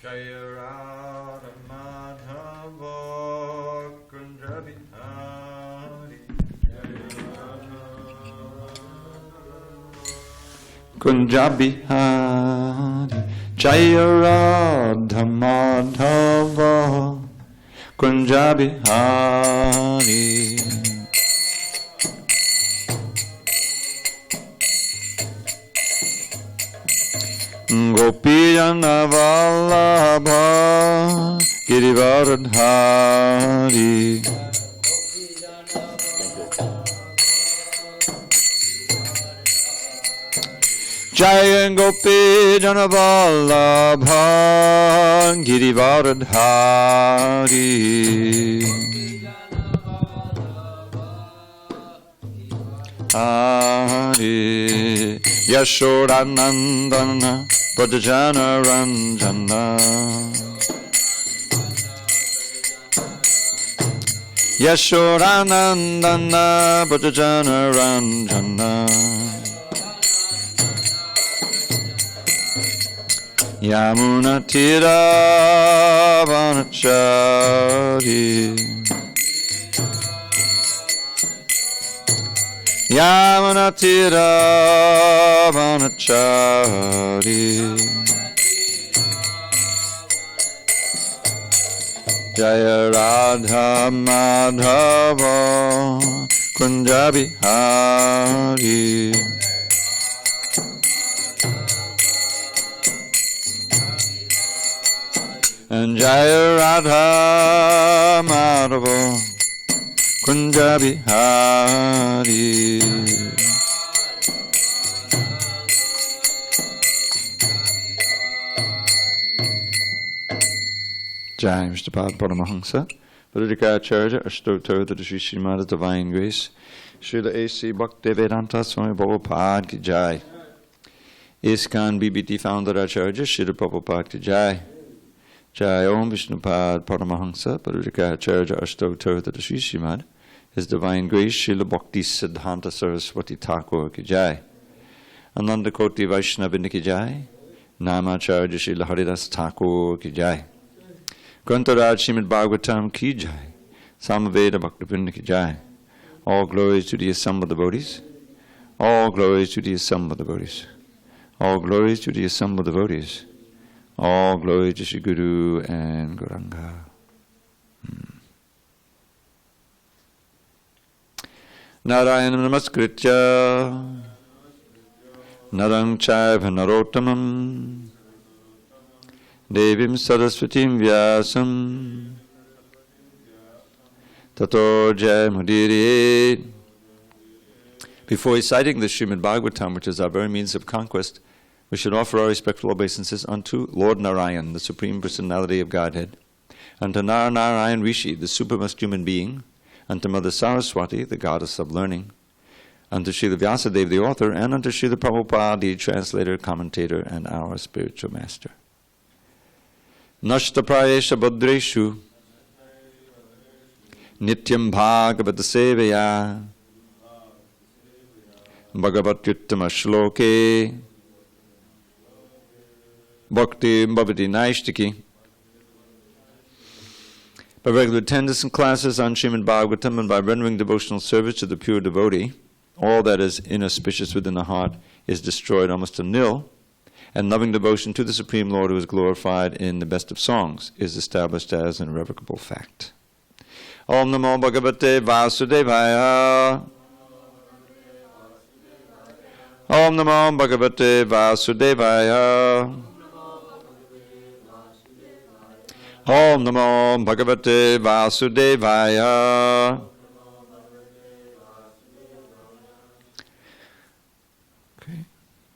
Jaya Radha Madhava Kunja Bihari Kunja Bihari Jaya Radha Madhava Kunja Bihari Gopijana Vallabha Girivaradhari Jaya Gopijana Vallabha Girivaradhari Hari Yashodanandana Brajana Ranjana Yashodanandana Brajana Ranjana Yamuna Tira Vanachari Yamuna Tira Vanachari Jaya Radha Madhava Kunja Bihari and Jaya Radha Madhava Kunja Bihari Jai Mr. Paramahansa Vajradikacharya Ashtottara to the Sri Srimad Divine Grace Srila A.C. Bhaktivedanta Swami Prabhupada Ki Jai ISKCON BBT Founder Acharya Srila Prabhupada Ki Jai Jai Om Vishnupad Paramahansa Vajradikacharya Ashtottara to the Sri Srimad His Divine Grace Srila Bhakti Siddhanta Saraswati Thakur Ki Jai Ananda Koti Vaishnava Ki Jai Namacharya Srila Haridas Thakur Ki Jai Grantaraj srimadbhagavatam Ki Jai Samaveda Bhaktivinoda Ki Jai All glories to the assembled devotees All glories to the assembled devotees All glories to the assembled devotees All glories to Shri Guru and Gauranga Narayana Namaskritya Narang Chaiva Narottamam Devim Saraswatim Vyasam Tato Jai Mudiri. Before reciting the Srimad Bhagavatam, which is our very means of conquest, we should offer our respectful obeisances unto Lord Narayan, the Supreme Personality of Godhead, unto Narayan Rishi, the supremest human being, unto Mother Saraswati, the goddess of learning, unto Srila Vyasadeva, the author, and unto Srila Prabhupada, the translator, commentator, and our spiritual master. Nashta prayesha badreshu nityam bhagavata sevaya bhagavatyuttama shloke bhakti bhavati naishtiki. By regular attendance in classes on Srimad Bhagavatam and by rendering devotional service to the pure devotee, all that is inauspicious within the heart is destroyed almost to nil, and loving devotion to the Supreme Lord who is glorified in the best of songs is established as an irrevocable fact. Om Namo Bhagavate Vasudevaya. Om Namo Bhagavate Vasudevaya. Om Namo Bhagavate Vasudevaya.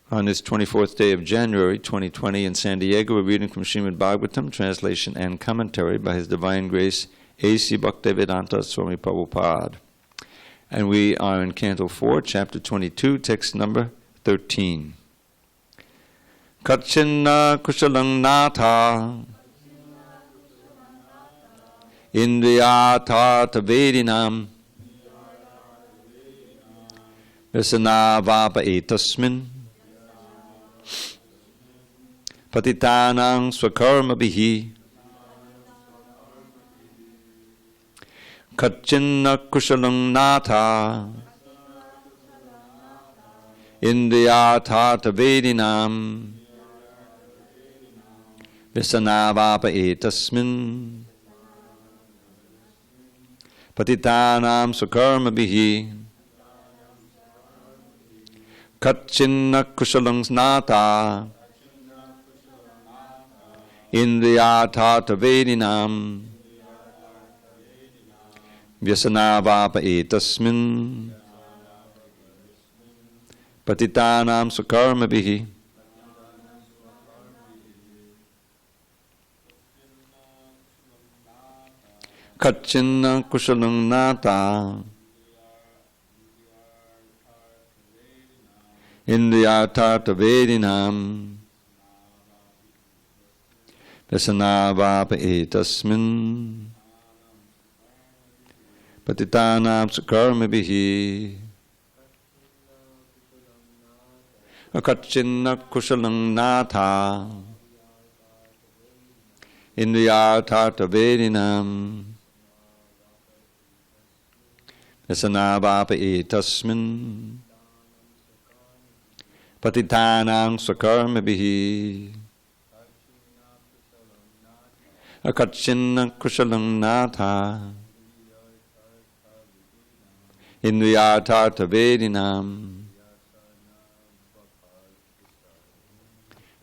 On this 24th day of January 2020 in SanDiego, we're reading from Srimad Bhagavatam, translation and commentary by His Divine Grace A.C. Bhaktivedanta Swami Prabhupada. And we are in Canto 4, Chapter 22, text number 13. Kachinna kushalang natha indriyata tavedinam Vyasana vapa etasmin patitanang swakarmabhihi kachinna kushalang natha indriyathartha vedinam visanavapa etasmin patitanam swakarmabhihi kachinna kushalang natha indriyathartha vedinam vyasanavapa etasmin patitanam swakarmabhihi kachinna kushalang natha indriyathartha vedinam vyasanavapa etasmin patitanam swakarmabhihi kachinna kushalang natha indriyathartha vedinam vyasanavapa etasmin patitanam swakarmabhihi kachinna kushalang natha indriyathartha vedinam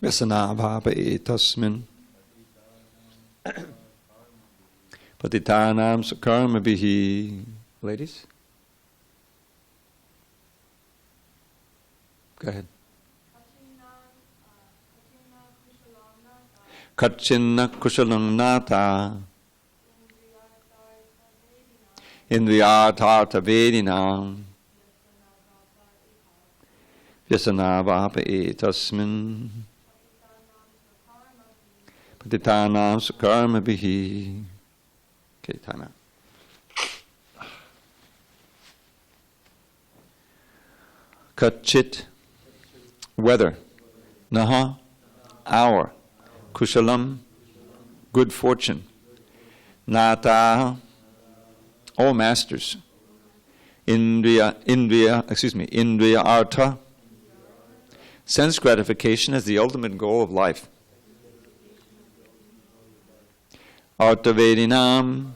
vyasanavapa etasmin patitanam swakarmabhihi. Ladies? Go ahead. Kachinna kushalang natha indriyathartha vedinam vyasanavapa etasmin patitanam swakarmabhihi. Okay, time out. Kachit, weather. Naha, hour. Kushalam, good fortune. Nata, all masters. Indriya artha, sense gratification is the ultimate goal of life. Arthavedinam,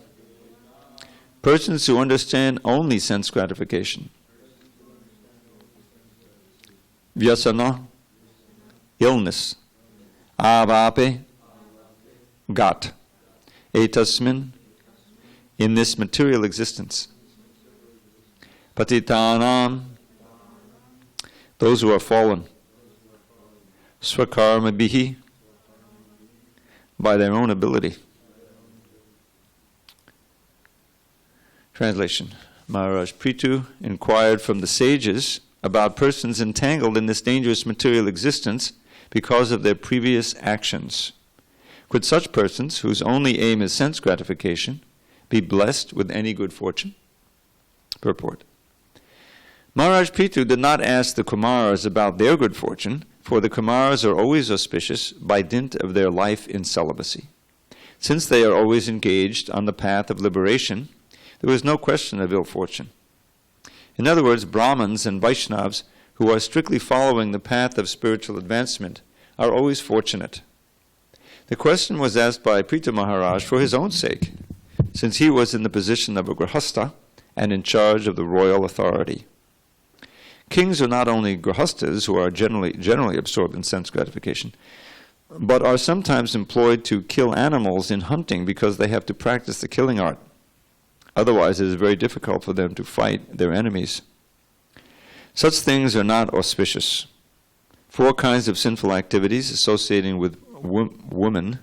persons who understand only sense gratification. Vyasana, illness. Avape, got. Etasmin, in this material existence. Patitanam, those who are fallen. Swakarmabhihi, by their own ability. Translation. Maharaj Prithu inquired from the sages about persons entangled in this dangerous material existence because of their previous actions. Could such persons, whose only aim is sense gratification, be blessed with any good fortune? Purport. Maharaj Prithu did not ask the Kumaras about their good fortune, for the Kumaras are always auspicious by dint of their life in celibacy. Since they are always engaged on the path of liberation, there was no question of ill fortune. In other words, Brahmins and Vaishnavas who are strictly following the path of spiritual advancement are always fortunate. The question was asked by Prithu Maharaj for his own sake, since he was in the position of a grihastha and in charge of the royal authority. Kings are not only grihasthas who are generally absorbed in sense gratification, but are sometimes employed to kill animals in hunting because they have to practice the killing art. Otherwise, it is very difficult for them to fight their enemies. Such things are not auspicious. 4 kinds of sinful activities associating with women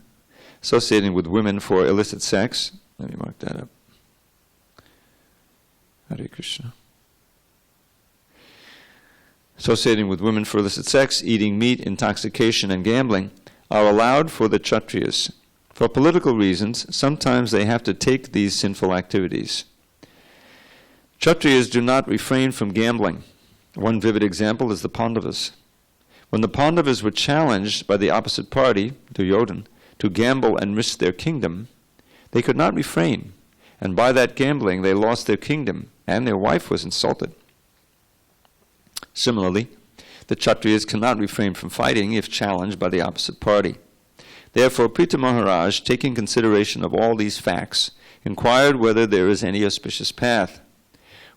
for illicit sex. Let me mark that up. Hare Krishna. Associating with women for illicit sex, eating meat, intoxication, and gambling are allowed for the Kshatriyas. For political reasons, sometimes they have to take these sinful activities. Kshatriyas do not refrain from gambling. One vivid example is the Pandavas. When the Pandavas were challenged by the opposite party, Duryodhana, to gamble and risk their kingdom, they could not refrain, and by that gambling they lost their kingdom, and their wife was insulted. Similarly, the Kshatriyas cannot refrain from fighting if challenged by the opposite party. Therefore, Pritha Maharaj, taking consideration of all these facts, inquired whether there is any auspicious path.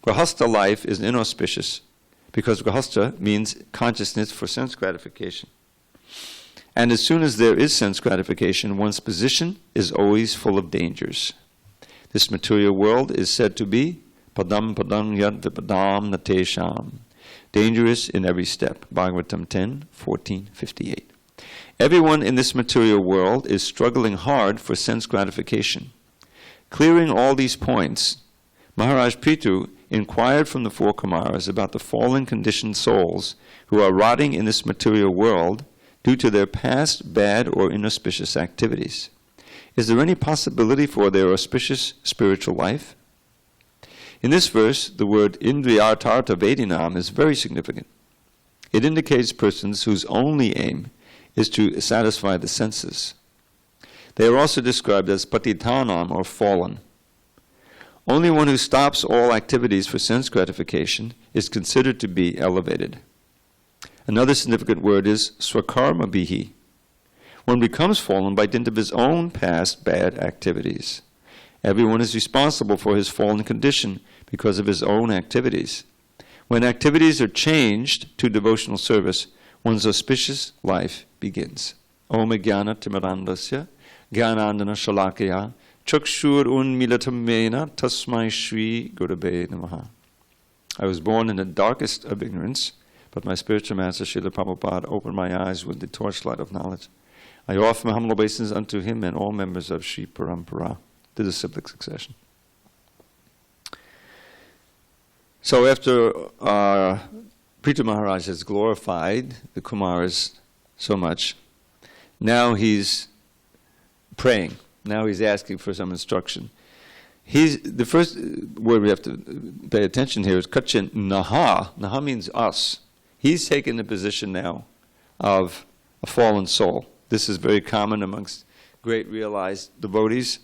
Grahastha life is inauspicious, because Grahastha means consciousness for sense gratification. And as soon as there is sense gratification, one's position is always full of dangers. This material world is said to be padam padam yad vipadam natesham, dangerous in every step. Bhagavatam 10:14-58. Everyone in this material world is struggling hard for sense gratification. Clearing all these points, Maharaj Prithu inquired from the four Kumaras about the fallen conditioned souls who are rotting in this material world due to their past bad or inauspicious activities. Is there any possibility for their auspicious spiritual life? In this verse, the word indriyartartha vedinam is very significant. It indicates persons whose only aim is to satisfy the senses. They are also described as patitanam, or fallen. Only one who stops all activities for sense gratification is considered to be elevated. Another significant word is swakarma bihi. One becomes fallen by dint of his own past bad activities. Everyone is responsible for his fallen condition because of his own activities. When activities are changed to devotional service, one's auspicious life begins. Om jnana timirandasya jnanandana shalakaya chakshur unmilatamena tasmai shri gurave namaha. I was born in the darkest of ignorance, but my spiritual master Srila Prabhupada opened my eyes with the torchlight of knowledge. I offer my humble obeisance unto him and all members of Sri Parampara, to the cyclic succession. So after Pritha Maharaj has glorified the Kumaras so much, now he's praying. Now he's asking for some instruction. The first word we have to pay attention here is kachin naha. Naha means us. He's taken the position now of a fallen soul. This is very common amongst great realized devotees,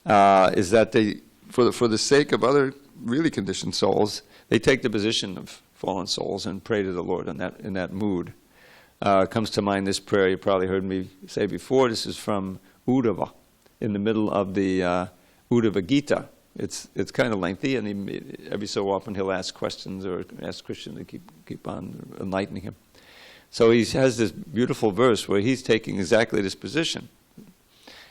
is that they, for the sake of other really conditioned souls, they take the position of fallen souls and pray to the Lord in that mood. Comes to mind this prayer you probably heard me say before. This is from Uddhava, in the middle of the Uddhava Gita. It's kind of lengthy, and every so often he'll ask questions or ask Krishna to keep on enlightening him. So he has this beautiful verse where he's taking exactly this position.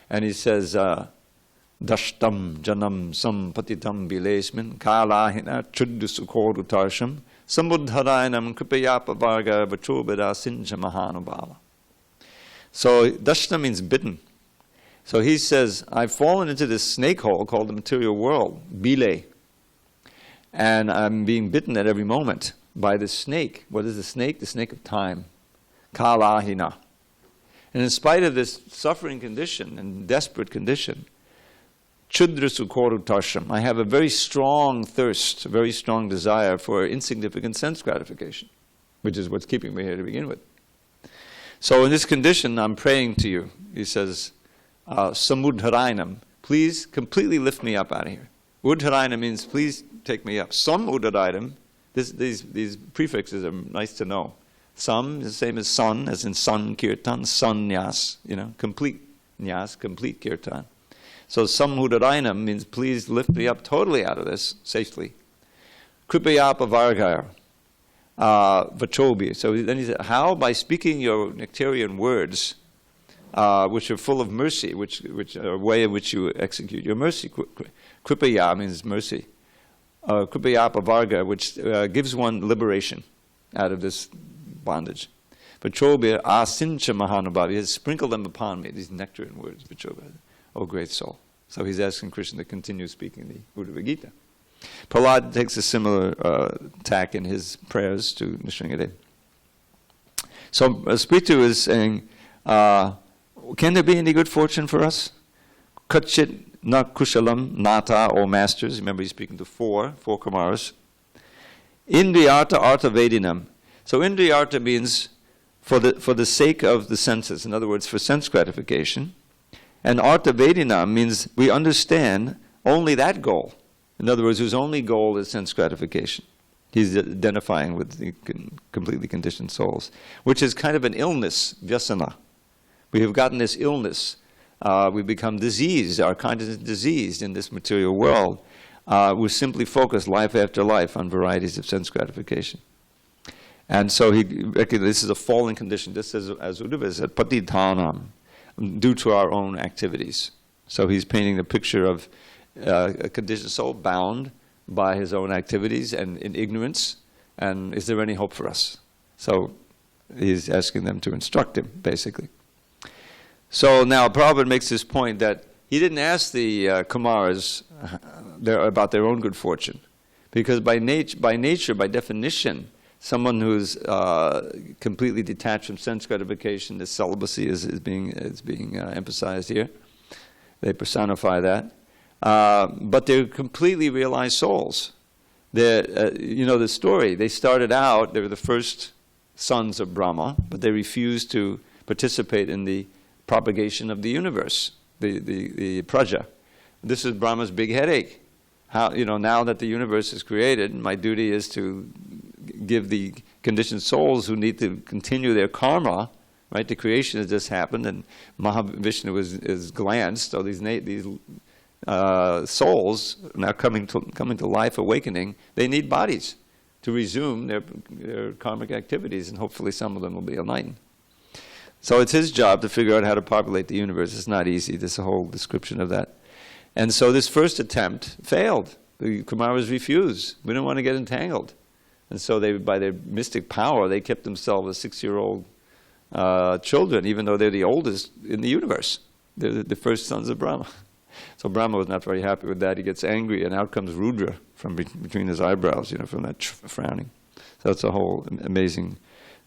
And he says, Dashtam janam sampatitam bilesmin kalahina chuddusukhodutarsham sambuddharayanam kripayapa varga vachobeda sinja mahanubhava. So dashtam means bitten. So he says, I've fallen into this snake hole called the material world, bile. And I'm being bitten at every moment by this snake. What is the snake? The snake of time. Kalahina. And in spite of this suffering condition and desperate condition, chudrasukorutarsham, I have a very strong thirst, a very strong desire for insignificant sense gratification, which is what's keeping me here to begin with. So in this condition, I'm praying to you. He says, samudharainam, please completely lift me up out of here. Udharainam means please take me up. Sam udharainam, these prefixes are nice to know. Sam is the same as sun, as in sun kirtan, sun nyas, complete nyas, complete kirtan. So samudharainam means please lift me up totally out of this safely. Kripayapa vargaya, vachobi. So then he said, how? By speaking your nectarian words, which are full of mercy, which are a way in which you execute your mercy. Kripaya means mercy. Kripayapa varga, which gives one liberation out of this bondage. Vachobya asincha mahanubhavi, he has sprinkled them upon me, these nectarian words, Vachobya, O great soul. So he's asking Krishna to continue speaking the Uddhava Gita. Prahlad takes a similar tack in his prayers to Nrsimhadev. So Prithu is saying, can there be any good fortune for us? Kachit na kushalam nata, or masters. Remember, he's speaking to four Kumaras. Indriyartha artha vedinam. So indriyartha means for the sake of the senses. In other words, for sense gratification. And Artha Vedinam means we understand only that goal. In other words, whose only goal is sense gratification. He's identifying with the completely conditioned souls, which is kind of an illness, vyasana. We have gotten this illness. We become diseased, our consciousness is diseased in this material world. We simply focus life after life on varieties of sense gratification. And so this is a fallen condition, just as Uddhava said, patidhanam, due to our own activities. So he's painting the picture of a conditioned soul bound by his own activities and in ignorance, and is there any hope for us? So he's asking them to instruct him, basically. So now Prabhupada makes this point that he didn't ask the Kumaras about their own good fortune, because by nature, by definition, someone who's completely detached from sense gratification, the celibacy is being emphasized here. They personify that. But they're completely realized souls. The story, they started out, they were the first sons of Brahma, but they refused to participate in the propagation of the universe, the praja. This is Brahma's big headache. How, now that the universe is created, my duty is to give the conditioned souls who need to continue their karma, right? The creation has just happened, and Mahavishnu is glanced, so these souls now coming to life, awakening, they need bodies to resume their karmic activities, and hopefully some of them will be enlightened. So it's his job to figure out how to populate the universe. It's not easy. There's a whole description of that. And so this first attempt failed. The Kumaras refused. We don't want to get entangled. And so they, by their mystic power, they kept themselves as 6-year-old children, even though they're the oldest in the universe. They're the first sons of Brahma. So Brahma was not very happy with that. He gets angry, and out comes Rudra from between his eyebrows, from that frowning. So it's a whole amazing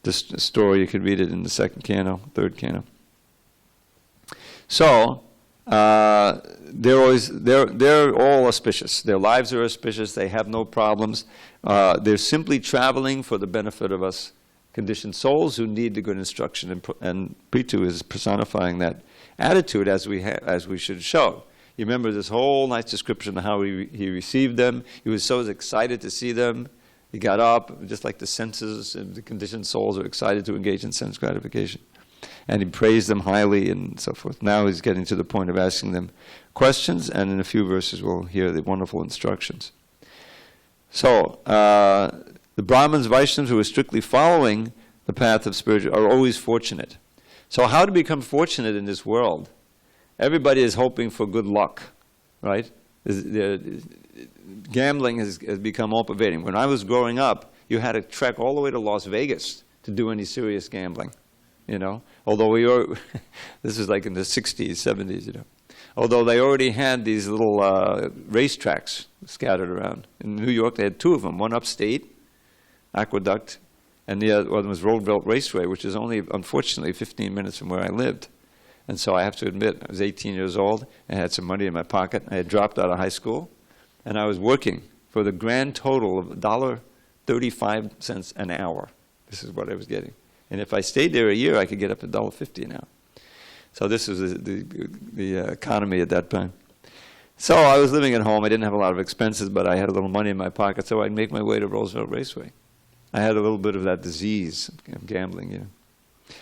story. You could read it in the second canto, third canto. So they're all auspicious. Their lives are auspicious. They have no problems. They're simply traveling for the benefit of us conditioned souls who need the good instruction. And Prithu is personifying that attitude as we should show. You remember this whole nice description of how he received them. He was so excited to see them. He got up, just like the senses and the conditioned souls are excited to engage in sense gratification. And he praised them highly and so forth. Now he's getting to the point of asking them questions, and in a few verses we'll hear the wonderful instructions. So, the Brahmins, Vaishnavas who are strictly following the path of spiritual are always fortunate. So how to become fortunate in this world? Everybody is hoping for good luck, right? Gambling has become all pervading. When I was growing up, you had to trek all the way to Las Vegas to do any serious gambling, Although we were, this is like in the 60s, 70s, Although they already had these little racetracks scattered around. In New York, they had 2 of them, one upstate, Aqueduct, and the other one was Roosevelt Raceway, which is only, unfortunately, 15 minutes from where I lived. And so I have to admit, I was 18 years old, I had some money in my pocket, I had dropped out of high school, and I was working for the grand total of $1.35 an hour. This is what I was getting. And if I stayed there a year, I could get up to $1.50 an hour. So this was the economy at that time. So I was living at home. I didn't have a lot of expenses, but I had a little money in my pocket, so I'd make my way to Roosevelt Raceway. I had a little bit of that disease of gambling,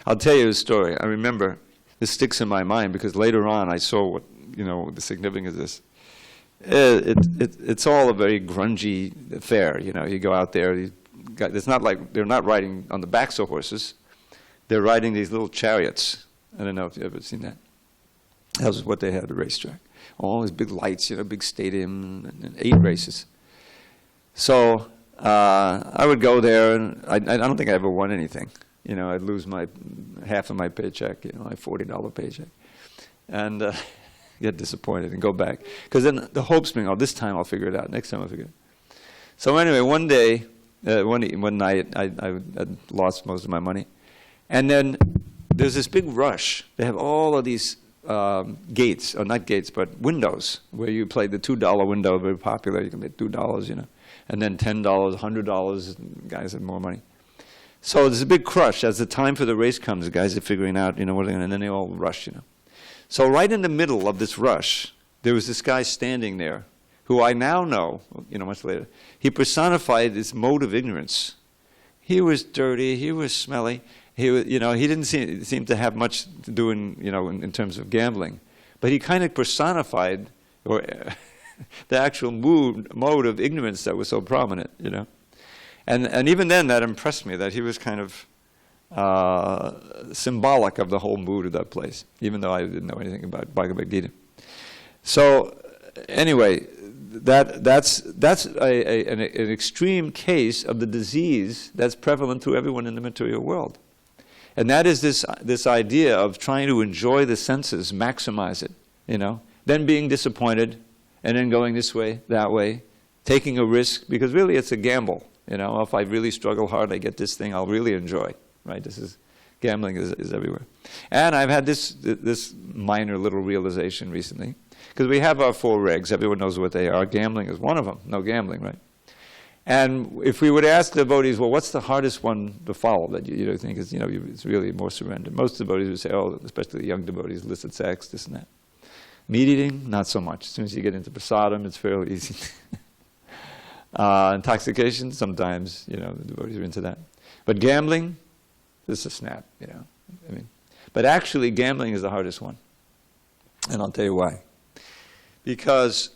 I'll tell you a story. I remember, this sticks in my mind, because later on I saw what, the significance of this. It's all a very grungy affair, You go out there, it's not like they're not riding on the backs of horses. They're riding these little chariots. I don't know if you've ever seen that. That was what they had at the racetrack. All these big lights, big stadium, and 8 races. So I would go there, and I don't think I ever won anything. I'd lose half of my paycheck, my $40 paycheck. And get disappointed and go back. Because then the hope's being, this time I'll figure it out. Next time I'll figure it out. So anyway, one day, one night, I had lost most of my money. And then there's this big rush. They have all of these gates, or not gates, but windows, where you play the $2 window, very popular. You can make $2, And then $10, $100, guys have more money. So there's a big crush. As the time for the race comes, the guys are figuring out, what they're going to, and then they all rush, So right in the middle of this rush, there was this guy standing there, who I now know, much later. He personified this mode of ignorance. He was dirty. He was smelly. He was, he didn't seem to have much to do in terms of gambling, but he kind of personified the actual mode of ignorance that was so prominent, And even then, that impressed me, that he was kind of symbolic of the whole mood of that place, even though I didn't know anything about Bhagavad Gita. So, anyway, that's an extreme case of the disease that's prevalent to everyone in the material world. And that is this idea of trying to enjoy the senses, maximize it, then being disappointed, and then going this way, that way, taking a risk, because really it's a gamble. If I really struggle hard, I get this thing I'll really enjoy, right? Gambling is everywhere. And I've had this minor little realization recently, because we have our 4 regs, everyone knows what they are. Gambling is one of them, no gambling, right? And if we would ask the devotees, well, what's the hardest one to follow that you think is, it's really more surrender? Most devotees would say, especially the young devotees, illicit sex, this and that. Meat eating, not so much. As soon as you get into prasadam, it's fairly easy. Intoxication, sometimes, the devotees are into that. But gambling, this is a snap, But actually, gambling is the hardest one. And I'll tell you why. Because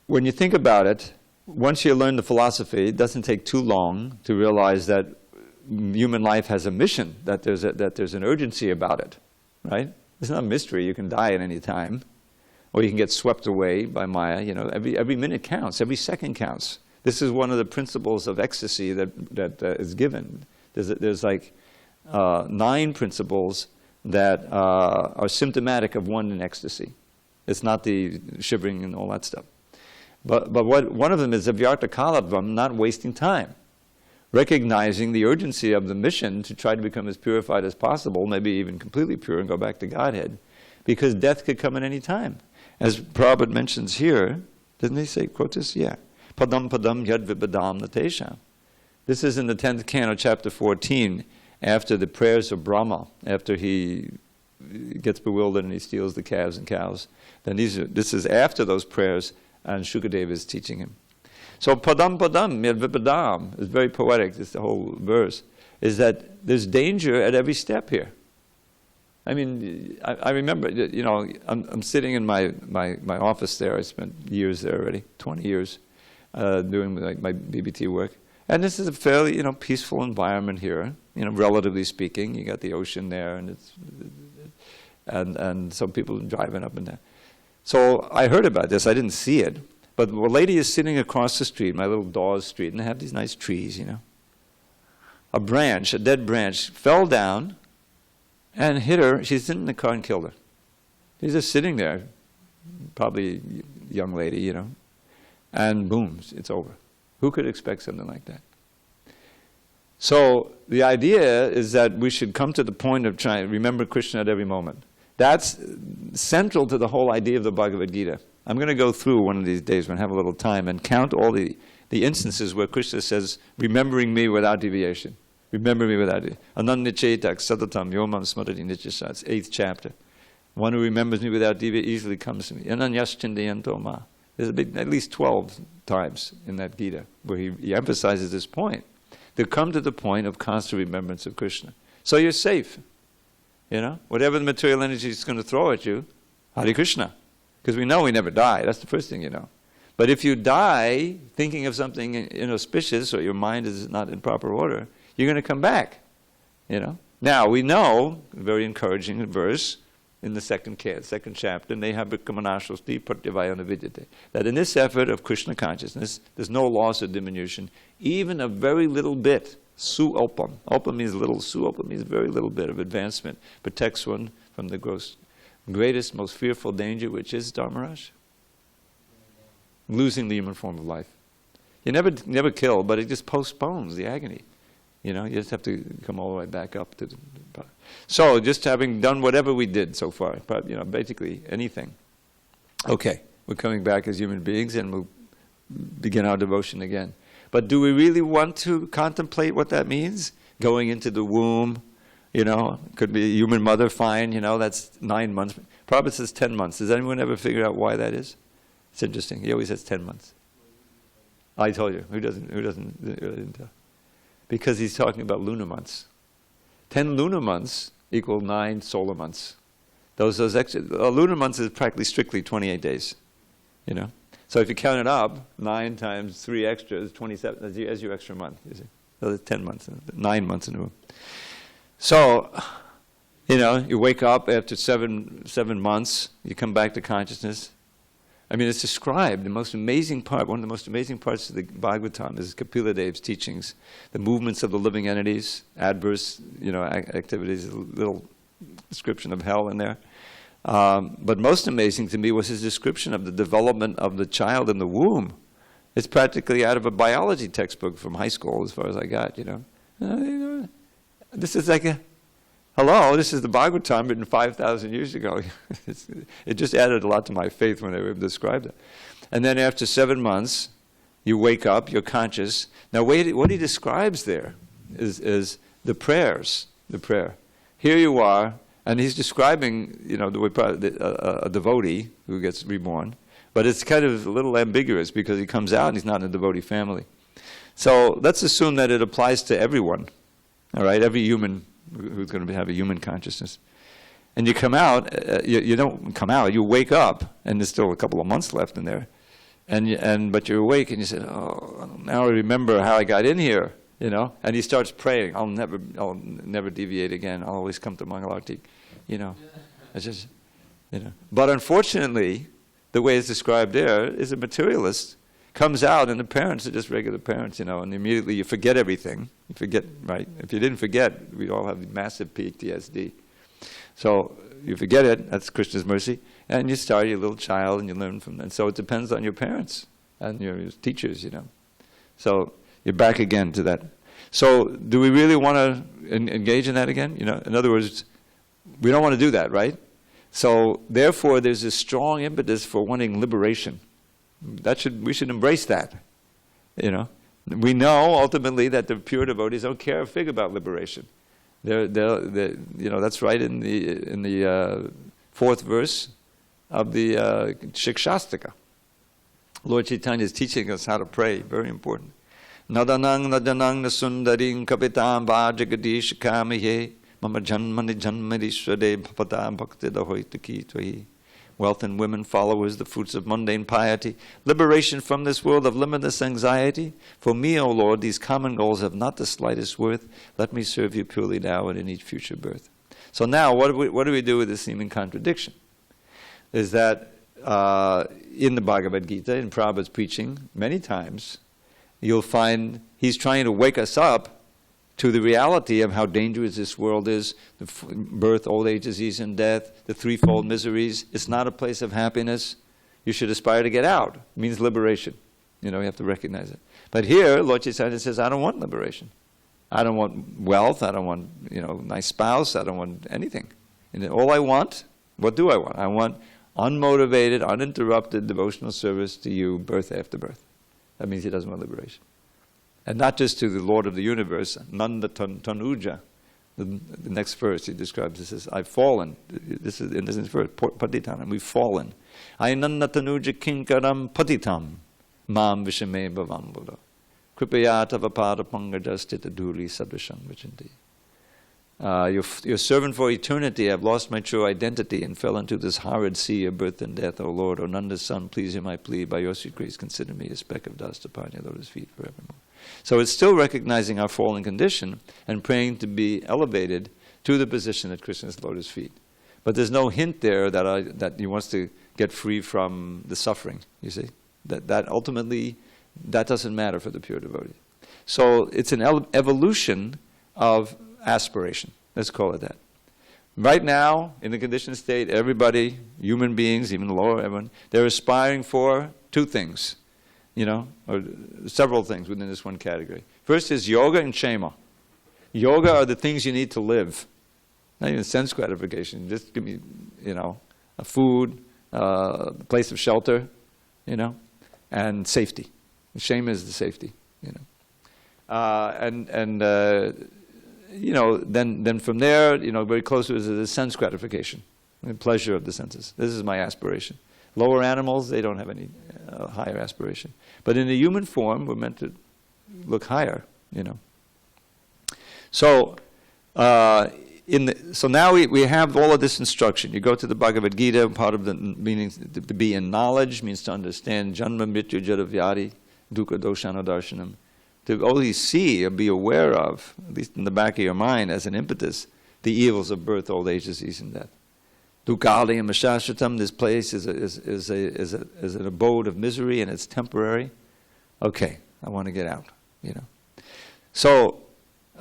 when you think about it, once you learn the philosophy, it doesn't take too long to realize that human life has a mission, that there's an urgency about it, right? It's not a mystery. You can die at any time, or you can get swept away by Maya. Every minute counts. Every second counts. This is one of the principles of ecstasy that is given. There's like 9 principles that are symptomatic of one in ecstasy. It's not the shivering and all that stuff. But one of them is avyarta kalatvam, not wasting time. Recognizing the urgency of the mission to try to become as purified as possible, maybe even completely pure and go back to Godhead, because death could come at any time. As Prabhupada mentions here, doesn't he say, quote this? Yeah. Padam padam yad vibadam natesham. This is in the 10th canto, chapter 14, after the prayers of Brahma, after he gets bewildered and he steals the calves and cows. Then this is after those prayers, and Shukadeva is teaching him. So padam padam yad vibadam is very poetic, this the whole verse, is that there's danger at every step here. I mean, I remember, I'm sitting in my office there. I spent years there already, 20 years, doing my BBT work. And this is a fairly, peaceful environment here, relatively speaking. You got the ocean there, and some people driving up and down. So I heard about this. I didn't see it. But a lady is sitting across the street, my little Dawes Street, and they have these nice trees, A dead branch, fell down and hit her. She's sitting in the car and killed her. She's just sitting there, probably a young lady, and boom, it's over. Who could expect something like that? So the idea is that we should come to the point of trying to remember Krishna at every moment. That's central to the whole idea of the Bhagavad Gita. I'm going to go through one of these days when I have a little time and count all the instances where Krishna says, remembering me without deviation. Remember me without it. Ananya chetak sadatam yomam smarati nityasa. It's 8th chapter. One who remembers me without deviation easily comes to me. Ananyaschindayanto ma. There's at least 12 times in that Gita where he emphasizes this point. To come to the point of constant remembrance of Krishna. So you're safe. Whatever the material energy is going to throw at you, Hare Krishna. Because we know we never die. That's the first thing you know. But if you die thinking of something inauspicious or your mind is not in proper order, you're going to come back. Now, we know, a very encouraging verse in the second chapter, that in this effort of Krishna consciousness, there's no loss or diminution, even a very little bit, su opam. Opam means little, su opam means very little bit of advancement, protects one from the greatest, most fearful danger, which is Dharmaraj. Losing the human form of life. You never kill, but it just postpones the agony. You just have to come all the way back up to the... So, just having done whatever we did so far, but, basically anything. Okay, we're coming back as human beings and we'll begin our devotion again. But do we really want to contemplate what that means? Going into the womb, could be a human mother, fine, that's 9 months. Prabhupada says 10 months. Does anyone ever figure out why that is? It's interesting. He always says 10 months. I told you. Who doesn't tell? Because he's talking about lunar months. 10 lunar months equal 9 solar months. Those extra, lunar months is practically strictly 28 days, So if you count it up, 9 times 3 extra is 27, as your extra month, you see. So it's 10 months, 9 months in a row. So, you wake up after seven months, you come back to consciousness. I mean, it's described, the most amazing part, one of the most amazing parts of the Bhagavatam is Kapila Dev's teachings, the movements of the living entities, adverse, activities, a little description of hell in there. But most amazing to me was his description of the development of the child in the womb. It's practically out of a biology textbook from high school, as far as I got, This is like this is the Bhagavatam written 5,000 years ago. It just added a lot to my faith when they described it. And then after 7 months, you wake up, you're conscious. Now what he describes there is the prayers, the prayer. Here you are, and he's describing, the way a devotee who gets reborn, but it's kind of a little ambiguous because he comes out and he's not in a devotee family. So let's assume that it applies to everyone, all right, every human who's going to have a human consciousness. And you come out, you don't come out, you wake up, and there's still a couple of months left in there, but you're awake and you say, oh, now I remember how I got in here, and he starts praying, I'll never deviate again, I'll always come to Mangalarti, It's just, But unfortunately, the way it's described there is a materialist comes out and the parents are just regular parents, and immediately you forget everything. You forget, right? If you didn't forget, we all have massive PTSD. So you forget it, that's Krishna's mercy, and you start your little child and you learn from them. And so it depends on your parents and your teachers, So you're back again to that. So do we really want to engage in that again? In other words, we don't want to do that, right? So therefore there's this strong impetus for wanting liberation. We should embrace that. We know ultimately that the pure devotees don't care a fig about liberation. That's right in the 4th verse of the Shikshastika. Lord Chaitanya is teaching us how to pray. Very important. Nadanang nadanang nasundaring kapitam vajagadish kamaye mama janmani janmarishwade bhapatam bhakti dahoitaki tvahi. Wealth and women, followers, the fruits of mundane piety, liberation from this world of limitless anxiety. For me, O Lord, these common goals have not the slightest worth. Let me serve you purely now and in each future birth. So now, what do we do with this seeming contradiction? Is that in the Bhagavad Gita, in Prabhupada's preaching, many times, you'll find he's trying to wake us up to the reality of how dangerous this world is, the birth, old age, disease, and death, the threefold miseries. It's not a place of happiness. You should aspire to get out. It means liberation. You have to recognize it. But here, Lord Chaitanya says, I don't want liberation. I don't want wealth. I don't want, nice spouse. I don't want anything. And all I want, what do I want? I want unmotivated, uninterrupted devotional service to you, birth after birth. That means he doesn't want liberation. And not just to the Lord of the universe, Nanda Tanuja. The next verse he describes, he says, I've fallen. This is in this verse, Patitanam, we've fallen. I Nanda Tanuja Kinkaram Patitam, Mam Vishame Bhavam Buddha. Kripayata Vapada Pangajastita Duli Sadvisham Vichanti. Your servant for eternity, I've lost my true identity and fell into this horrid sea of birth and death, O Lord. O Nanda's son, please hear my plea. By your sweet grace, consider me a speck of dust upon your lotus feet forevermore. So it's still recognizing our fallen condition and praying to be elevated to the position at Krishna's lotus feet. But there's no hint there that he wants to get free from the suffering, you see. That ultimately, that doesn't matter for the pure devotee. So it's an evolution of aspiration. Let's call it that. Right now, in the conditioned state, everybody, human beings, even lower, everyone, they're aspiring for 2 things. Or several things within this one category. First is yoga and kshema. Yoga are the things you need to live. Not even sense gratification. Just give me, a food, a place of shelter, and safety. Kshema is the safety. you know. Then from there, very close to it is the sense gratification, the pleasure of the senses. This is my aspiration. Lower animals, they don't have any higher aspiration. But in the human form, we're meant to look higher, So, so now we have all of this instruction. You go to the Bhagavad Gita, part of the meaning to be in knowledge means to understand Janma Mrityu Jara Vyadi Dukkha Doshana Darshanam. To only see or be aware of, at least in the back of your mind as an impetus, the evils of birth, old age, disease, and death. Dukkali and Mashashratam, this place is an abode of misery and it's temporary. Okay, I want to get out, So,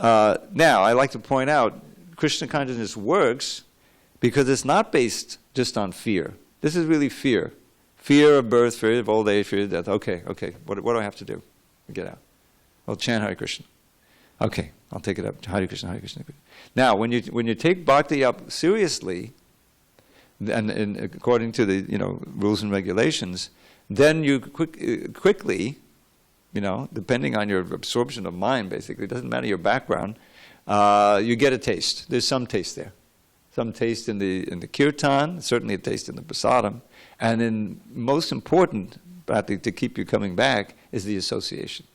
now I like to point out, Krishna consciousness works because it's not based just on fear. This is really fear. Fear of birth, fear of old age, fear of death. Okay, what do I have to do to get out? Well, chant Hare Krishna. Okay, I'll take it up. Hare Krishna, Hare Krishna. Now, when you take bhakti up seriously, and according to the rules and regulations, then you quickly, depending on your absorption of mind, basically, it doesn't matter your background, you get a taste. There's some taste there, some taste in the kirtan, certainly a taste in the prasadam, and then most important, practically to keep you coming back, is the association.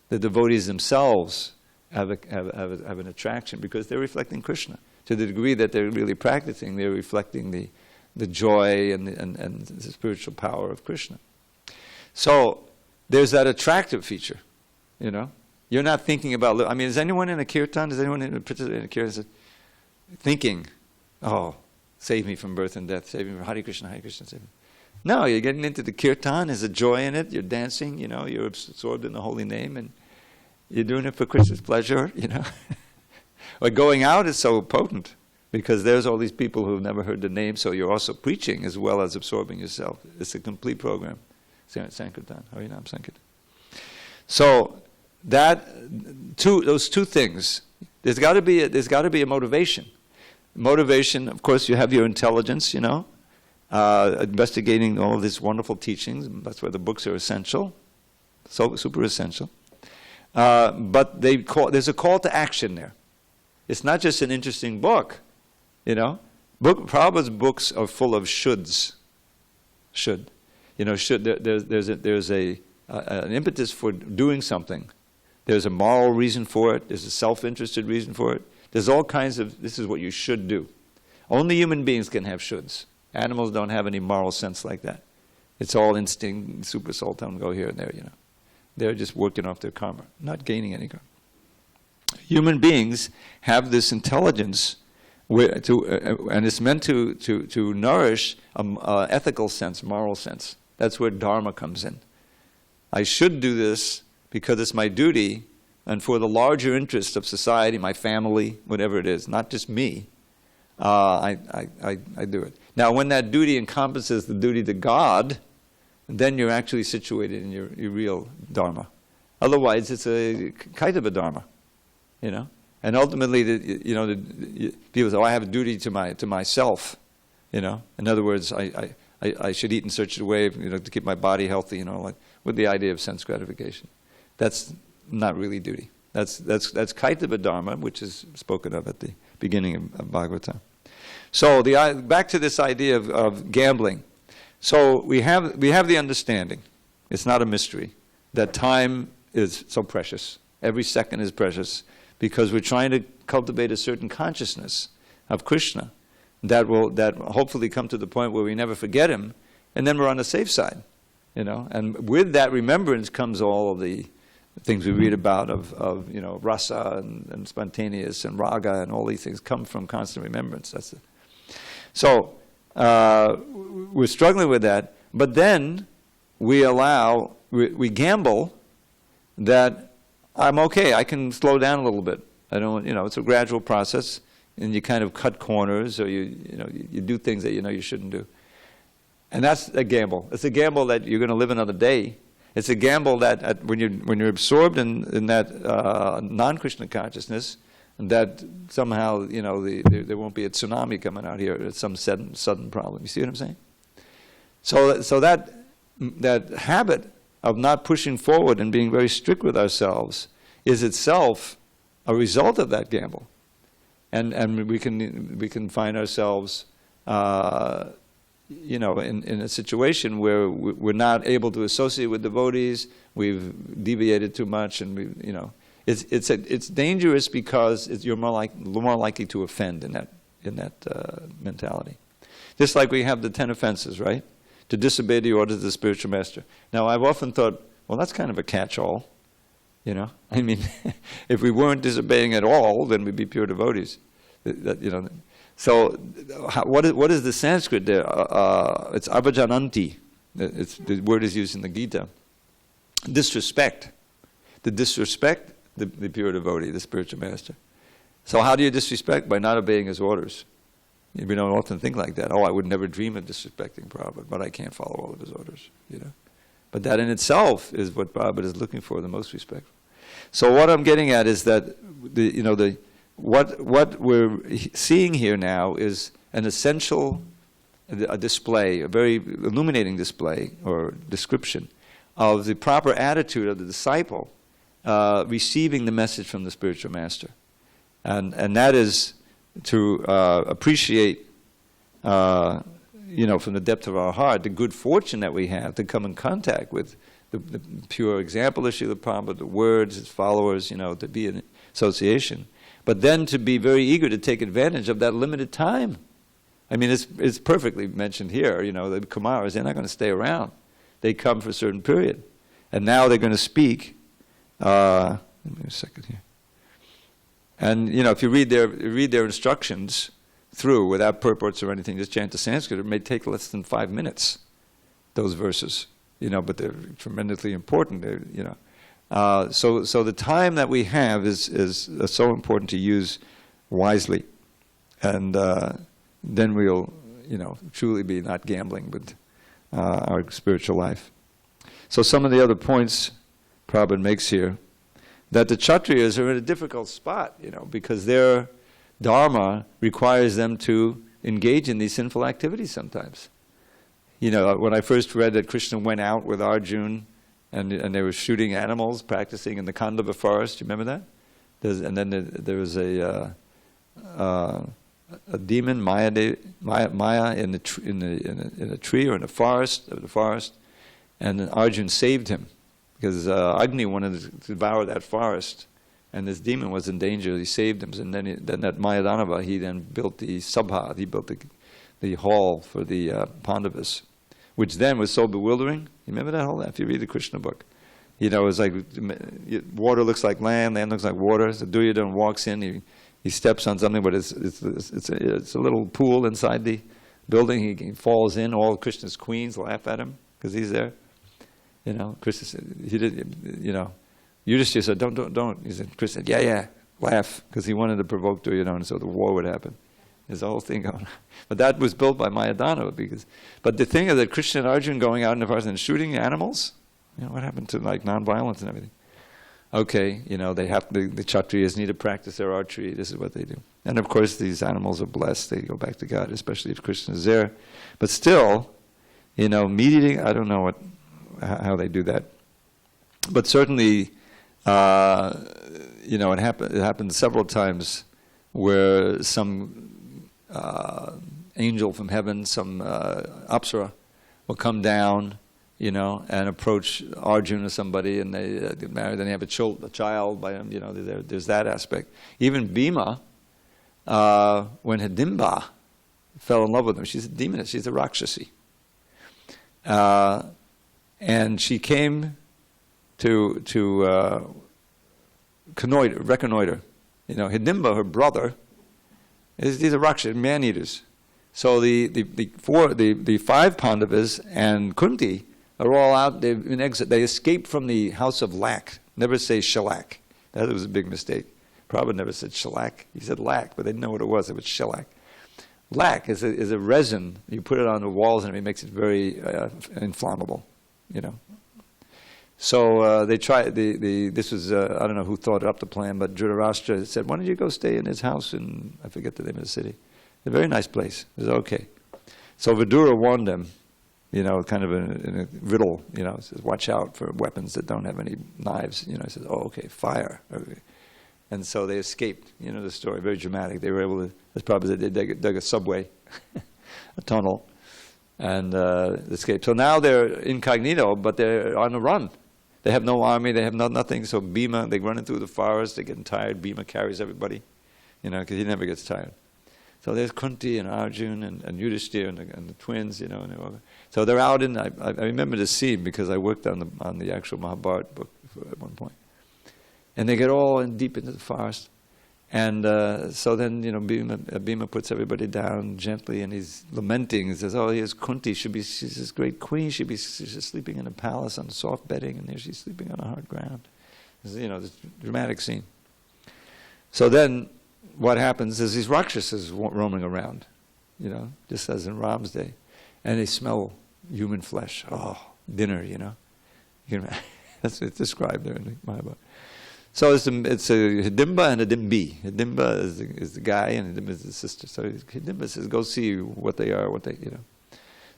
The devotees themselves have an attraction because they're reflecting Krishna. To the degree that they're really practicing, they're reflecting the joy and the spiritual power of Krishna. So there's that attractive feature, You're not thinking about, is anyone in a kirtan, does anyone in a kirtan thinking, oh, save me from birth and death, save me from Hare Krishna, save me. No, you're getting into the kirtan, there's a joy in it, you're dancing, you're absorbed in the holy name, and you're doing it for Krishna's pleasure, Or going out is so potent, because there's all these people who've never heard the name, so you're also preaching as well as absorbing yourself. It's a complete program. Sankirtan, Harinam Sankirtan. So those two things, there's got to be a motivation. Motivation, of course, you have your intelligence, investigating all of these wonderful teachings. That's why the books are essential, so super essential. But there's a call to action there. It's not just an interesting book, Prabhupada's books are full of shoulds. Should. There's an impetus for doing something. There's a moral reason for it. There's a self-interested reason for it. There's all kinds of, this is what you should do. Only human beings can have shoulds. Animals don't have any moral sense like that. It's all instinct, super soul, tell them go here and there, They're just working off their karma, not gaining any karma. Human beings have this intelligence, and it's meant to nourish an ethical sense, moral sense. That's where dharma comes in. I should do this because it's my duty, and for the larger interest of society, my family, whatever it is, not just me, I do it. Now, when that duty encompasses the duty to God, then you're actually situated in your real dharma. Otherwise, it's a kaitava dharma, And ultimately, people say, "Oh, I have a duty to myself," In other words, I should eat in such a way, to keep my body healthy, with the idea of sense gratification. That's not really duty. That's kaitava dharma, which is spoken of at the beginning of Bhagavatam. So back to this idea of gambling. So we have the understanding, it's not a mystery, that time is so precious. Every second is precious because we're trying to cultivate a certain consciousness of Krishna that will hopefully come to the point where we never forget him, and then we're on the safe side. And with that remembrance comes all of the things we read about of rasa and spontaneous and raga and all these things come from constant remembrance. That's it. So we're struggling with that, but then we gamble that I'm okay, I can slow down a little bit. I don't, it's a gradual process, and you kind of cut corners, or you do things that you shouldn't do. And that's a gamble. It's a gamble that you're going to live another day. It's a gamble that when you're absorbed in that non-Krishna consciousness, that somehow there won't be a tsunami coming out here. It's some sudden problem. You see what I'm saying? So that habit of not pushing forward and being very strict with ourselves is itself a result of that gamble. And we can find ourselves, in a situation where we're not able to associate with devotees. We've deviated too much, and it's dangerous because you're more likely to offend in that mentality. Just like we have the 10 offenses, right? To disobey the orders of the spiritual master. Now, I've often thought, well, that's kind of a catch-all. I mean, if we weren't disobeying at all, then we'd be pure devotees. So, what is the Sanskrit there? It's abhajananti. The word is used in the Gita. Disrespect. To disrespect the pure devotee, the spiritual master. So how do you disrespect? By not obeying his orders. We don't often think like that. Oh, I would never dream of disrespecting Prabhupada, but I can't follow all of his orders. But that in itself is what Prabhupada is looking for, the most respect. So what I'm getting at is that what we're seeing here now is an essential display, a very illuminating display or description of the proper attitude of the disciple receiving the message from the spiritual master, and that is to appreciate, from the depth of our heart, the good fortune that we have to come in contact with the pure example of Srila Prabhupada, the words, his followers, to be in association. But then to be very eager to take advantage of that limited time. I mean, it's perfectly mentioned here, the Kumaras, they're not going to stay around. They come for a certain period. And now they're going to speak. Let me a second here. And, if you read their instructions through without purports or anything, just chant the Sanskrit, it may take less than 5 minutes, those verses. But they're tremendously important. So the time that we have is so important to use wisely, and then we'll truly be not gambling with our spiritual life. So some of the other points Prabhupada makes here, that the Kshatriyas are in a difficult spot, because their dharma requires them to engage in these sinful activities sometimes. When I first read that Krishna went out with Arjuna and they were shooting animals, practicing in the Kandava forest, you remember that? And then there was a demon, Maya, in a tree or in the forest, and then Arjuna saved him because Agni wanted to devour that forest, and this demon was in danger. He saved him, and then that Mayadanava, he then built the sabha, he built the hall for the Pandavas, which then was so bewildering. You remember that whole? If you read the Krishna book, it was like water looks like land looks like water. So Duryodhana walks in, he steps on something, but it's a little pool inside the building. He falls in. All Krishna's queens laugh at him because he's there. Krishna said, he did. Yudhishthira said, don't. He said, Krishna said, yeah, laugh, because he wanted to provoke Duryodhana so the war would happen. There's a whole thing going on. But that was built by Mayadanava. But the thing is that Krishna and Arjuna going out in the forest and shooting animals, what happened to nonviolence and everything? Okay, they have the Kshatriyas need to practice their archery. This is what they do. And of course, these animals are blessed. They go back to God, especially if Krishna is there. But still, meat eating, I don't know how they do that. But certainly, it happened several times where some angel from heaven, some apsara, will come down, and approach Arjuna or somebody, and they get married, and they have a child by him. There's that aspect. Even Bhima, when Hidimba fell in love with him, she's a demoness, she's a Rakshasi. And she came to reconnoiter. Hidimba, her brother, these are Rakshas, man-eaters. So the 5 Pandavas and Kunti are all out. They've been they escaped from the house of lac. Never say shellac. That was a big mistake. Prabhupada never said shellac. He said lac, but they didn't know what it was. It was shellac. Lac is a resin. You put it on the walls and it makes it very inflammable. So they tried. This was I don't know who thought up the plan, but Dhritarashtra said, "Why don't you go stay in his house in I forget the name of the city? A very nice place." It was okay. So Vidura warned them, kind of in a riddle, it says, watch out for weapons that don't have any knives. It says, oh, okay, fire. Okay. And so they escaped, the story, very dramatic. They were able to, as probably as they dug a subway, a tunnel, and escaped. So now they're incognito, but they're on the run. They have no army, they have nothing, so Bhima, they run through the forest, they're getting tired, Bhima carries everybody, because he never gets tired. So there's Kunti and Arjun and Yudhishthira and the twins, and they're all, so they're out in, I remember the scene because I worked on the actual Mahabharata book at one point. And they get all in deep into the forest. And so then, Bhima puts everybody down gently and he's lamenting. He says, oh, here's Kunti, she's this great queen, she's sleeping in a palace on soft bedding, and there she's sleeping on a hard ground. This dramatic scene. So then, what happens is these Rakshasas roaming around, just as in Ram's day, and they smell human flesh. Oh, dinner, That's it's described there in the Mahabharata. So it's a Hidimba and a Dimbi. Hidimba is the guy, and Hidimba is the sister. So Hidimba says, go see what they are,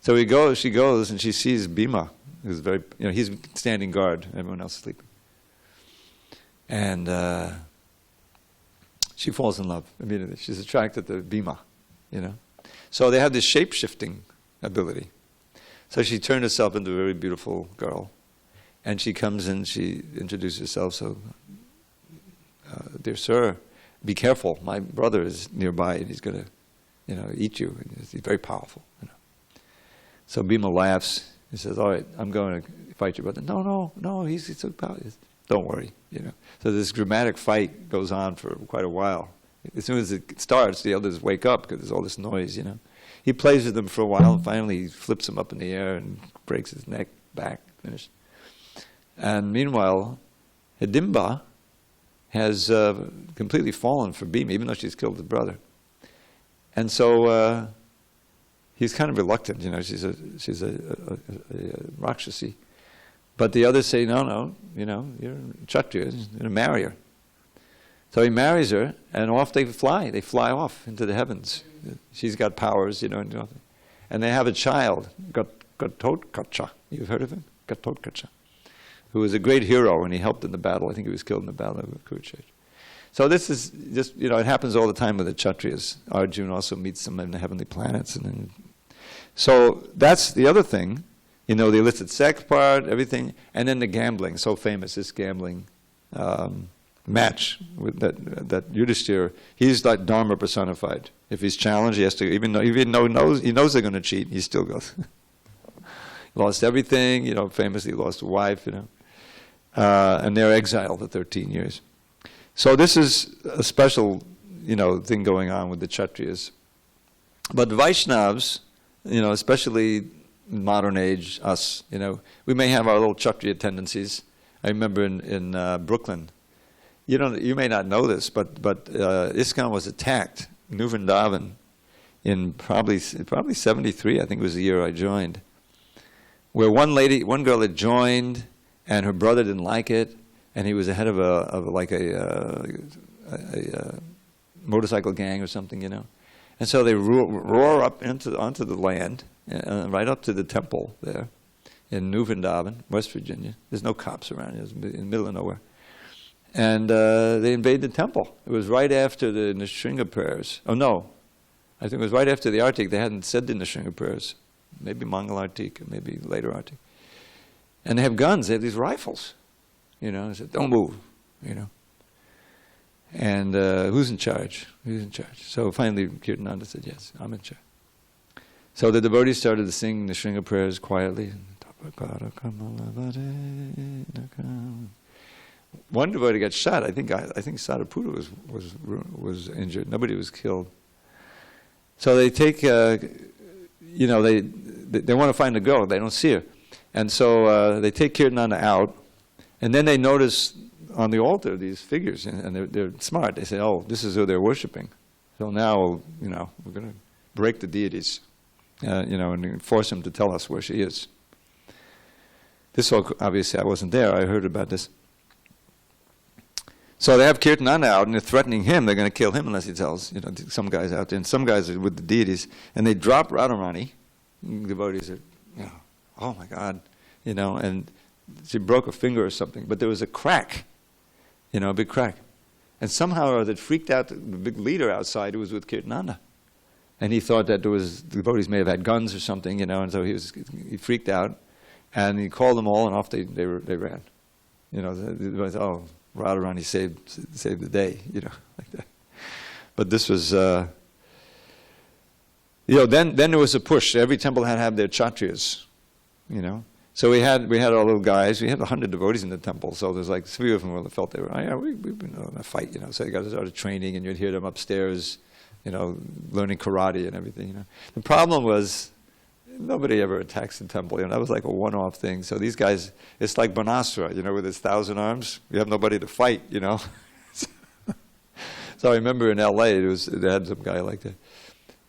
So she goes, and she sees Bhima, who's very, he's standing guard, everyone else is sleeping. And she falls in love immediately. She's attracted to Bhima, So they have this shape-shifting ability. So she turned herself into a very beautiful girl. And she comes in, she introduces herself, so, dear sir, be careful, my brother is nearby and he's going to, eat you. And he's very powerful, So Bhima laughs. He says, all right, I'm going to fight your brother. No, he's so powerful. Don't worry, So this dramatic fight goes on for quite a while. As soon as it starts, the others wake up because there's all this noise, He plays with them for a while, and finally he flips him up in the air and breaks his neck, back, finished. And meanwhile, Hidimba has completely fallen for Bhima, even though she's killed his brother. And so he's kind of reluctant, she's a Rakshasi. But the others say, no, you're a Kshatriya, you're going to marry her. So he marries her, and off they fly. They fly off into the heavens. She's got powers, and they have a child, Gatotkacha. You've heard of him? Gatotkacha. Who was a great hero, and he helped in the battle. I think he was killed in the battle of Kurukshetra. So this is just, it happens all the time with the Kshatriyas. Arjuna also meets them in the heavenly planets. So that's the other thing, the illicit sex part, everything, and then the gambling, so famous, this gambling match with that Yudhishthira, he's like Dharma personified. If he's challenged, he has to, even though he knows they're going to cheat, he still goes. He lost everything, famously lost a wife, and they're exiled for 13 years. So this is a special, thing going on with the Kshatriyas. But the Vaishnavas, especially in modern age, us, we may have our little Kshatriya tendencies. I remember in Brooklyn, you may not know this, but ISKCON was attacked, New Vrindavan, in probably 73, I think was the year I joined, where one girl had joined, and her brother didn't like it, and he was the head of a motorcycle gang or something, And so they roar up onto the land, right up to the temple there in New Vrindavan, West Virginia. There's no cops around. It's in the middle of nowhere. And they invade the temple. It was right after the Nrsimha prayers. Oh, no. I think it was right after the Artik. They hadn't said the Nrsimha prayers. Maybe Mangal Artik, or maybe later Artik. And they have guns. They have these rifles. They said, don't move, And who's in charge? Who's in charge? So finally, Kirtananda said, yes, I'm in charge. So the devotees started to sing the Nrsimha prayers quietly. One devotee got shot. I think Sadhaputta was injured. Nobody was killed. So they take, they want to find the girl. They don't see her. And so they take Kirtananda out, and then they notice on the altar these figures, and they're smart. They say, oh, this is who they're worshiping. So now, we're going to break the deities, and force them to tell us where she is. This all, obviously, I wasn't there. I heard about this. So they have Kirtananda out, and they're threatening him. They're going to kill him unless he tells, some guys out there. And some guys are with the deities. And they drop Radharani. Devotees are, oh my God, and she broke a finger or something, but there was a crack, a big crack. And somehow or other it freaked out the big leader outside who was with Kirtananda. And he thought that the devotees may have had guns or something, and so he freaked out. And he called them all, and off they ran. Oh, Radharani saved the day, like that. But this was, then there was a push. Every temple had to have their kshatriyas, So we had our little guys. We had 100 devotees in the temple, so there's like 3 of them felt they were, we've been on a fight, So they got to start training, and you'd hear them upstairs, learning karate and everything, The problem was, nobody ever attacks the temple. That was like a one-off thing. So these guys, it's like Banastra, with his 1,000 arms. You have nobody to fight, So I remember in L.A. they had some guy like that,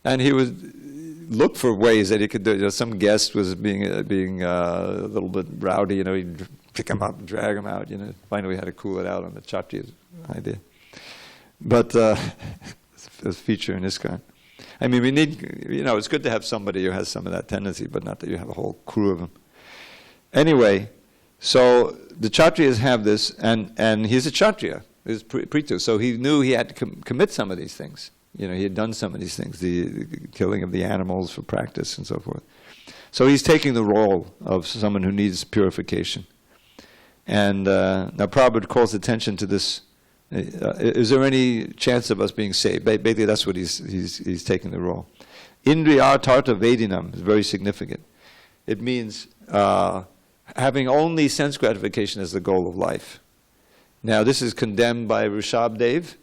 and he would look for ways that he could do. Some guest was being a little bit rowdy. He'd pick him up and drag him out. Finally, we had to cool it out on the Kshatriya idea. But it's a feature in ISKCON. I mean, we need, it's good to have somebody who has some of that tendency, but not that you have a whole crew of them. Anyway, so the Kshatriyas have this, and he's a Kshatriya, he's Prithu, so he knew he had to commit some of these things. He had done some of these things, the killing of the animals for practice and so forth. So he's taking the role of someone who needs purification. And now Prabhupada calls attention to this. Is there any chance of us being saved? Basically, that's what he's taking the role. Indriya tarta vedinam is very significant. It means having only sense gratification as the goal of life. Now, this is condemned by Rishabdev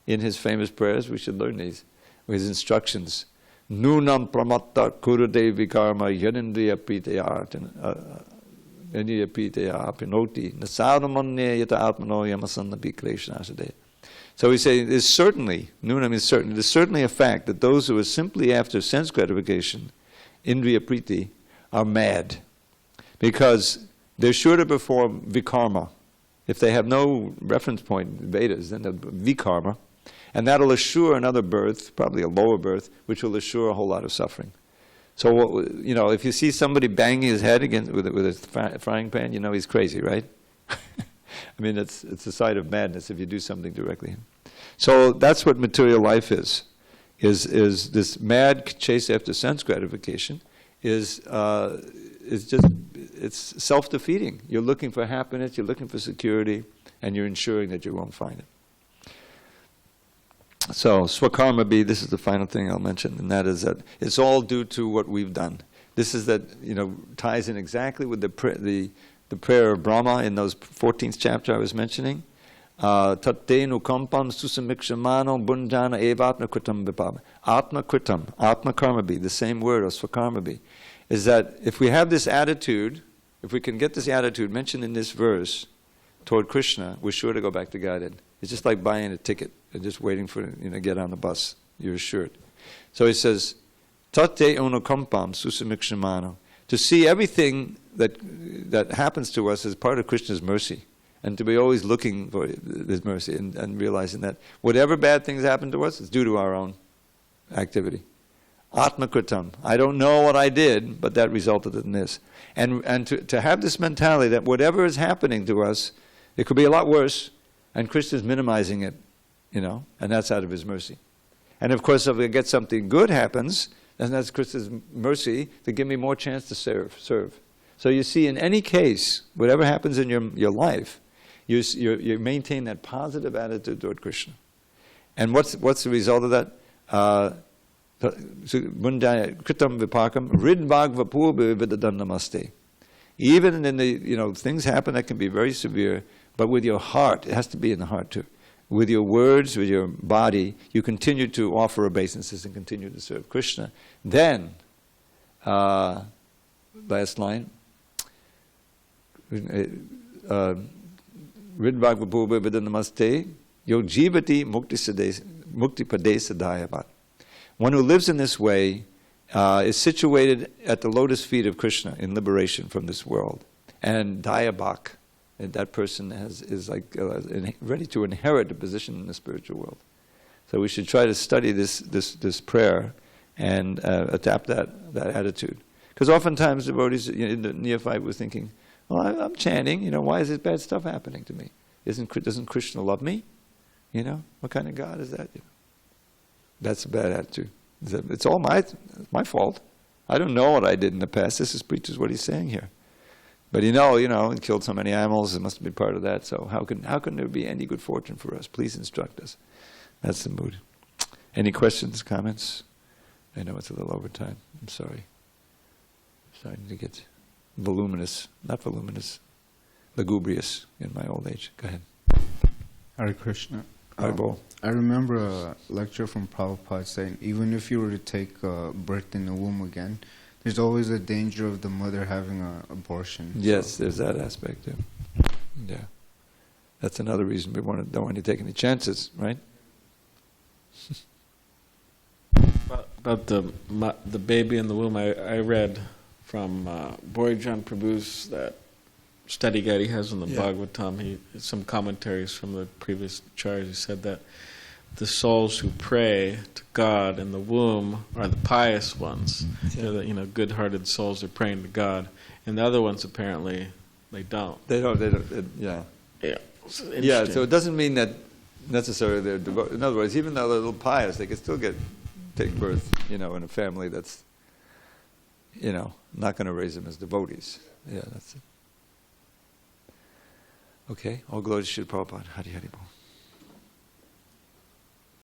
in his famous prayers. We should learn these. His instructions. Nunam pramatta kurade vikarma yanindriya piteya pinoti nasaramanye yata atmano yamasannapi kleshanasade. So we say there's certainly, nunam is certain, there's certainly a fact that those who are simply after sense gratification, indriya priti, are mad. Because they're sure to perform vikarma. If they have no reference point in Vedas, then they'll vikarma. And that'll assure another birth, probably a lower birth, which will assure a whole lot of suffering. So, if you see somebody banging his head against with a frying pan, he's crazy, right? I mean, it's a sign of madness if you do something directly. So that's what material life is this mad chase after sense gratification is just, it's self-defeating. You're looking for happiness, you're looking for security, and you're ensuring that you won't find it. So, swakarma bhi, this is the final thing I'll mention, and that is that it's all due to what we've done. This is that, ties in exactly with the prayer of Brahma in those 14th chapter I was mentioning. Tatte nukampam susamikshamanom bundana evatma kritam vipam. Atma kritam, atma karma bhi, the same word, or swakarma bhi, is that if we have this attitude, if we can get this attitude mentioned in this verse toward Krishna, we're sure to go back to Godhead. It's just like buying a ticket and just waiting for get on the bus. You're assured. So he says, Tate onokampam susamikshamanom. To see everything that happens to us as part of Krishna's mercy, and to be always looking for His mercy and realizing that whatever bad things happen to us is due to our own activity. Atma kritam. I don't know what I did, but that resulted in this. And to have this mentality that whatever is happening to us, it could be a lot worse, and Krishna is minimizing it, and that's out of His mercy. And of course, if we get something good happens, then that's Krishna's mercy to give me more chance to serve. So you see, in any case, whatever happens in your life, you maintain that positive attitude toward Krishna. And what's the result of that? Kritam vipakam ridbhag vapur namaste. Even in the things happen that can be very severe, but with your heart, it has to be in the heart too. With your words, with your body, you continue to offer obeisances and continue to serve Krishna. Then, last line, Ridbhag vapur namaste yo jivati mukti padesa dayavat. One who lives in this way is situated at the lotus feet of Krishna in liberation from this world. And dayabhak, and that person is ready to inherit a position in the spiritual world. So we should try to study this prayer and adapt that attitude. Because oftentimes devotees, the neophyte was thinking, well, I'm chanting, why is this bad stuff happening to me? Doesn't Krishna love me? What kind of God is that? That's a bad attitude. It's all my fault. I don't know what I did in the past. This is what he's saying here. But he killed so many animals. It must have been part of that. So how can there be any good fortune for us? Please instruct us. That's the mood. Any questions, comments? I know it's a little over time. I'm sorry. Starting to get lugubrious in my old age. Go ahead. Hare Krishna. Haribol. I remember a lecture from Prabhupada saying, even if you were to take birth in the womb again, there's always a danger of the mother having an abortion. Yes, there's that aspect too. Yeah. That's another reason we don't want to take any chances, right? About the baby in the womb, I read from Borijan Prabhu's that study guide he has on the Bhagavatam. Some commentaries from the previous acharyas. He said that the souls who pray to God in the womb are the pious ones. Yeah. They're the good-hearted souls are praying to God, and the other ones apparently they don't. They don't. Yeah. Yeah. Yeah. So it doesn't mean that necessarily they're devoted. In other words, even though they're a little pious, they can still take birth, in a family that's, not going to raise them as devotees. Yeah, that's it. Okay. All glory to Srila Prabhupada. Hari Hari Bol.